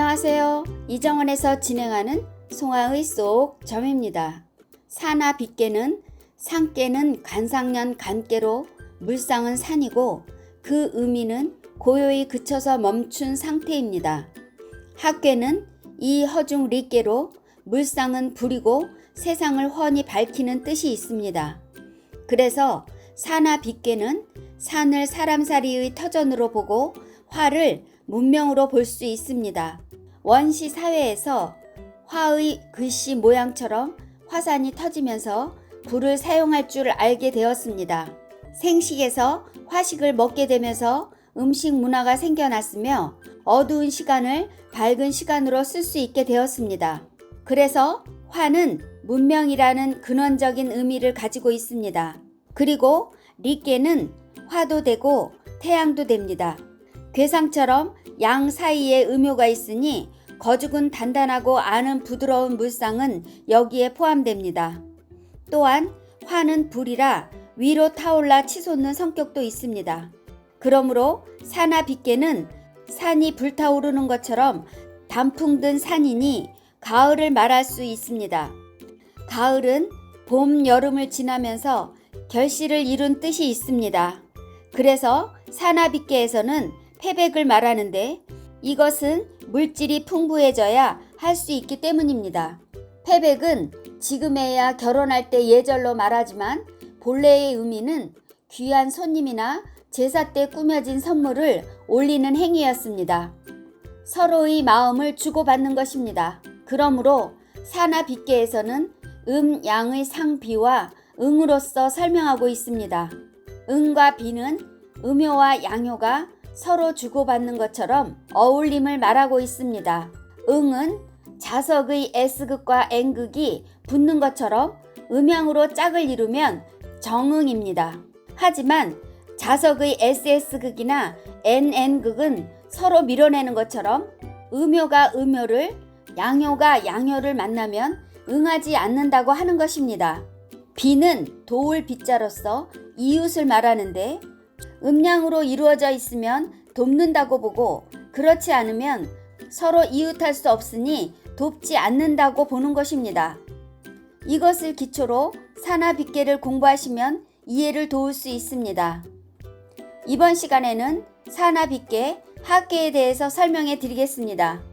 안녕하세요. 이정원에서 진행하는 송화의 쏙 점입니다. 사나 빗개는 상께는 간상년 간께로 물상은 산이고 그 의미는 고요히 그쳐서 멈춘 상태입니다. 학괴는 이 허중 리께로 물상은 불이고 세상을 훤히 밝히는 뜻이 있습니다. 그래서 사나 빗개는 산을 사람살이의 터전으로 보고 화를 문명으로 볼 수 있습니다. 원시 사회에서 화의 글씨 모양처럼 화산이 터지면서 불을 사용할 줄 알게 되었습니다. 생식에서 화식을 먹게 되면서 음식 문화가 생겨났으며 어두운 시간을 밝은 시간으로 쓸 수 있게 되었습니다. 그래서 화는 문명이라는 근원적인 의미를 가지고 있습니다. 그리고 리께는 화도 되고 태양도 됩니다. 괴상처럼 양 사이에 음요가 있으니 거죽은 단단하고 안은 부드러운 물상은 여기에 포함됩니다. 또한 화는 불이라 위로 타올라 치솟는 성격도 있습니다. 그러므로 사나 빗개는 산이 불타오르는 것처럼 단풍 든 산이니 가을을 말할 수 있습니다. 가을은 봄, 여름을 지나면서 결실을 이룬 뜻이 있습니다. 그래서 사나 빗개에서는 패백을 말하는데 이것은 물질이 풍부해져야 할 수 있기 때문입니다. 패백은 지금에야 결혼할 때 예절로 말하지만 본래의 의미는 귀한 손님이나 제사 때 꾸며진 선물을 올리는 행위였습니다. 서로의 마음을 주고받는 것입니다. 그러므로 사나 빗개에서는 양의 상비와 응으로서 설명하고 있습니다. 응과 비는 음요와 양요가 서로 주고받는 것처럼 어울림을 말하고 있습니다. 응은 자석의 S극과 N극이 붙는 것처럼 음양으로 짝을 이루면 정응입니다. 하지만 자석의 SS극이나 NN극은 서로 밀어내는 것처럼 음요가 음요를, 양요가 양요를 만나면 응하지 않는다고 하는 것입니다. 비는 도울 비자로서 이웃을 말하는데 음양으로 이루어져 있으면 돕는다고 보고 그렇지 않으면 서로 이웃할 수 없으니 돕지 않는다고 보는 것입니다. 이것을 기초로 사나 빗개를 공부하시면 이해를 도울 수 있습니다. 이번 시간에는 사나 빗개, 학계에 대해서 설명해 드리겠습니다.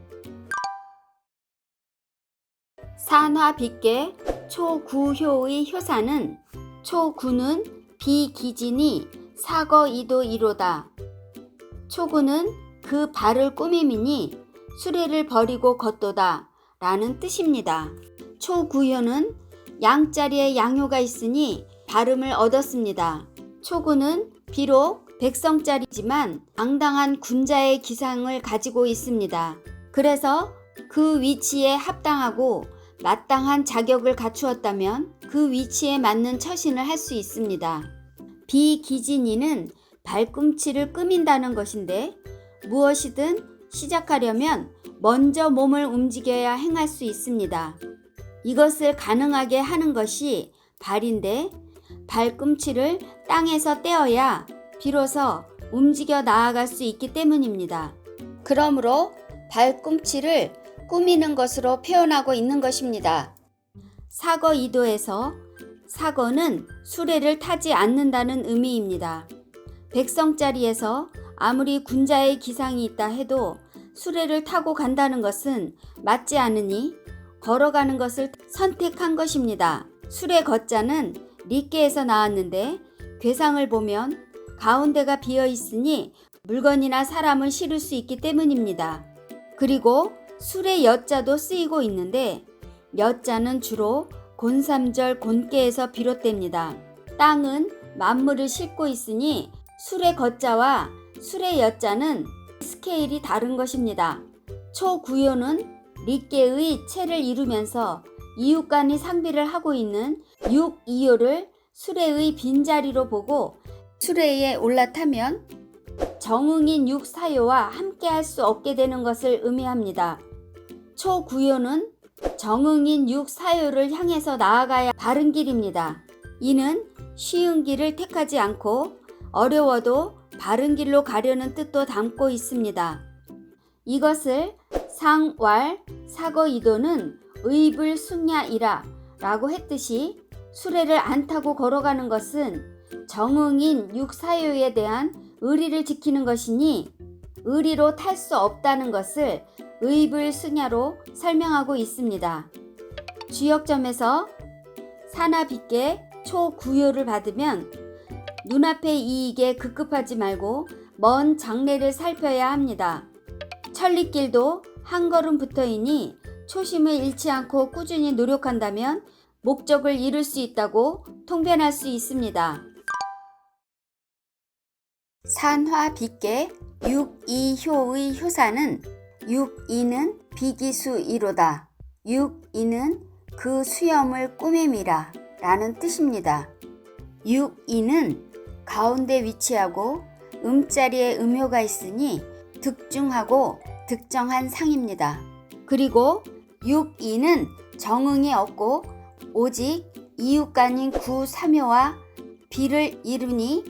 사나 빗개 초구효의 효사는 초구는 비기진이 사거이도 이로다. 초구는 그 발을 꾸밈이니 수레를 버리고 걷도다 라는 뜻입니다. 초구효는 양자리에 양효가 있으니 발음을 얻었습니다. 초구는 비록 백성짜리지만 당당한 군자의 기상을 가지고 있습니다. 그래서 그 위치에 합당하고 마땅한 자격을 갖추었다면 그 위치에 맞는 처신을 할 수 있습니다. 비기진이는 발꿈치를 꾸민다는 것인데 무엇이든 시작하려면 먼저 몸을 움직여야 행할 수 있습니다. 이것을 가능하게 하는 것이 발인데 발꿈치를 땅에서 떼어야 비로소 움직여 나아갈 수 있기 때문입니다. 그러므로 발꿈치를 꾸미는 것으로 표현하고 있는 것입니다. 사거이도에서 사거는 수레를 타지 않는다는 의미입니다. 백성짜리에서 아무리 군자의 기상이 있다 해도 수레를 타고 간다는 것은 맞지 않으니 걸어가는 것을 선택한 것입니다. 수레 걷자는 리께에서 나왔는데 괴상을 보면 가운데가 비어 있으니 물건이나 사람을 실을 수 있기 때문입니다. 그리고 수레 여자도 쓰이고 있는데 여자는 주로 곤삼절 곤께에서 비롯됩니다. 땅은 만물을 싣고 있으니 수레 걷자와 수레 여자는 스케일이 다른 것입니다. 초구효는 리께의 체를 이루면서 이웃 간의 상비를 하고 있는 육이효를 수레의 빈자리로 보고 수레에 올라타면 정응인 육사효와 함께 할 수 없게 되는 것을 의미합니다. 초구효는 정응인 육사효를 향해서 나아가야 바른 길입니다. 이는 쉬운 길을 택하지 않고 어려워도 바른 길로 가려는 뜻도 담고 있습니다. 이것을 상왈 사거이도는 의불숭야이라 라고 했듯이 수레를 안 타고 걸어가는 것은 정응인 육사요에 대한 의리를 지키는 것이니 의리로 탈 수 없다는 것을 의불숭야로 설명하고 있습니다. 주역점에서 사나빚게 초구효를 받으면 눈앞의 이익에 급급하지 말고 먼 장래를 살펴야 합니다. 천리길도 한 걸음 붙어이니 초심을 잃지 않고 꾸준히 노력한다면 목적을 이룰 수 있다고 통변할 수 있습니다. 산화빚게 육이효의 효사는 육이는 비기수이로다. 육이는 그 수염을 꾸밈이라 라는 뜻입니다. 육이는 가운데 위치하고 음자리에 음효가 있으니 득중하고 특정한 상입니다. 그리고 육이는 정응이 없고 오직 이육간인 구삼효와 비를 이루니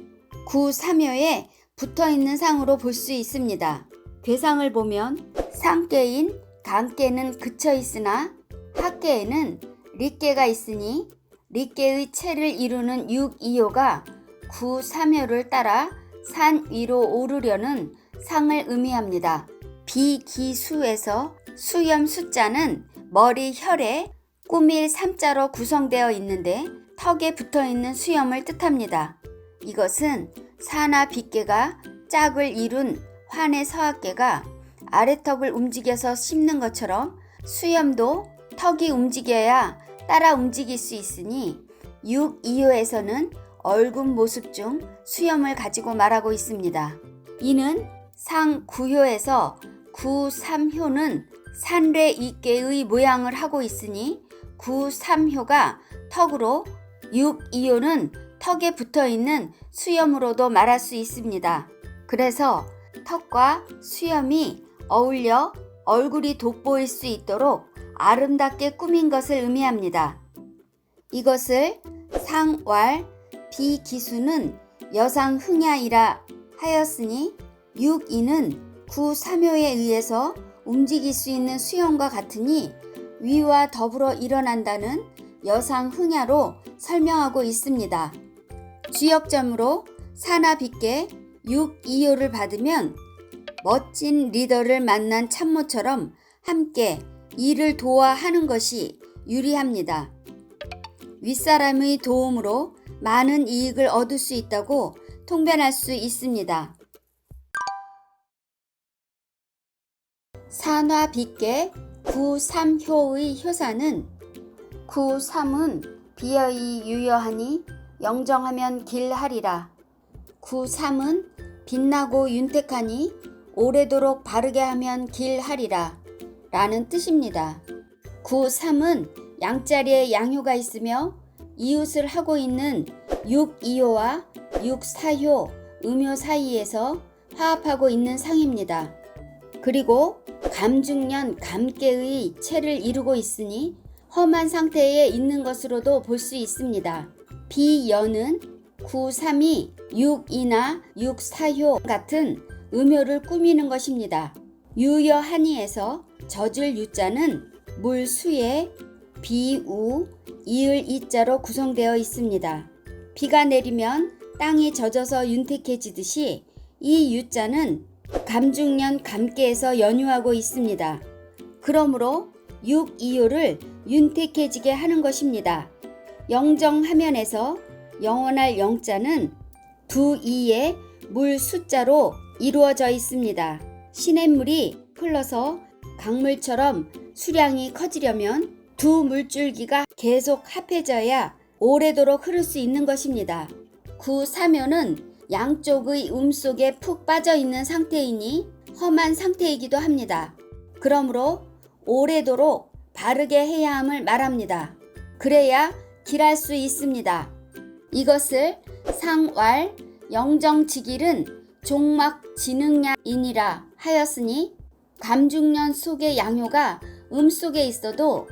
구삼효에 붙어있는 상으로 볼 수 있습니다. 괴상을 보면 상계인 간계는 그쳐 있으나 하계에는 릿계가 있으니 릿계의 체를 이루는 육이효가 구삼효를 따라 산 위로 오르려는 상을 의미합니다. 비기수에서 수염 수자는 머리 혈에 꾸밀 삼자로 구성되어 있는데 턱에 붙어있는 수염을 뜻합니다. 이것은 사나빚게가 짝을 이룬 환의 서학계가 아래턱을 움직여서 씹는 것처럼 수염도 턱이 움직여야 따라 움직일 수 있으니 육이효에서는 얼굴 모습 중 수염을 가지고 말하고 있습니다. 이는 상구효에서 구삼효는 산례이계의 모양을 하고 있으니 구삼효가 턱으로 육이효는 턱에 붙어있는 수염으로도 말할 수 있습니다. 그래서 턱과 수염이 어울려 얼굴이 돋보일 수 있도록 아름답게 꾸민 것을 의미합니다. 이것을 상왈 비기수는 여상흥야이라 하였으니 육이는 구삼효에 의해서 움직일 수 있는 수염과 같으니 위와 더불어 일어난다는 여상흥야로 설명하고 있습니다. 주역점으로 사나빚게 육이효를 받으면 멋진 리더를 만난 참모처럼 함께 일을 도와 하는 것이 유리합니다. 윗사람의 도움으로 많은 이익을 얻을 수 있다고 통변할 수 있습니다. 산화빚게 구삼효의 효사는 구삼은 비어이 유여하니 영정하면 길하리라. 구삼은 빛나고 윤택하니 오래도록 바르게 하면 길하리라 라는 뜻입니다. 구삼은 양자리에 양효가 있으며 이웃을 하고 있는 육이효와 육사효, 음효 사이에서 화합하고 있는 상입니다. 그리고 감중년 감계의 체를 이루고 있으니 험한 상태에 있는 것으로도 볼 수 있습니다. 비연은 구삼이 육이나 육사효 같은 음효를 꾸미는 것입니다. 유여하니에서 젖을 유자는 물수에 비우, 이을 이자로 구성되어 있습니다. 비가 내리면 땅이 젖어서 윤택해지듯이 이 유자는 감중년 감계에서 연유하고 있습니다. 그러므로 육이효를 윤택해지게 하는 것입니다. 영정하면에서 영원할 영자는 두 이에 물 숫자로 이루어져 있습니다. 시냇물이 흘러서 강물처럼 수량이 커지려면 두 물줄기가 계속 합해져야 오래도록 흐를 수 있는 것입니다. 구삼효는 양쪽의 속에 푹 빠져 있는 상태이니 험한 상태이기도 합니다. 그러므로 오래도록 바르게 해야 함을 말합니다. 그래야 길할 수 있습니다. 이것을 상왈 영정직일은 종막지능야이니라 하였으니 감중년 속의 양효가 속에 있어도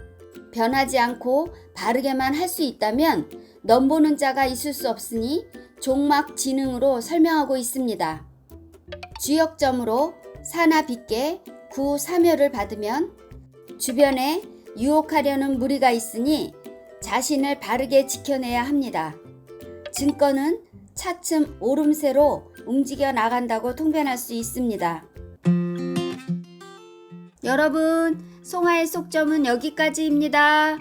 변하지 않고 바르게만 할 수 있다면 넘보는 자가 있을 수 없으니 종막지능으로 설명하고 있습니다. 주역점으로 사나빚게 구사묘를 받으면 주변에 유혹하려는 무리가 있으니 자신을 바르게 지켜내야 합니다. 증권은 차츰 오름세로 움직여 나간다고 통변할 수 있습니다. 여러분, 송하의 속점은 여기까지입니다.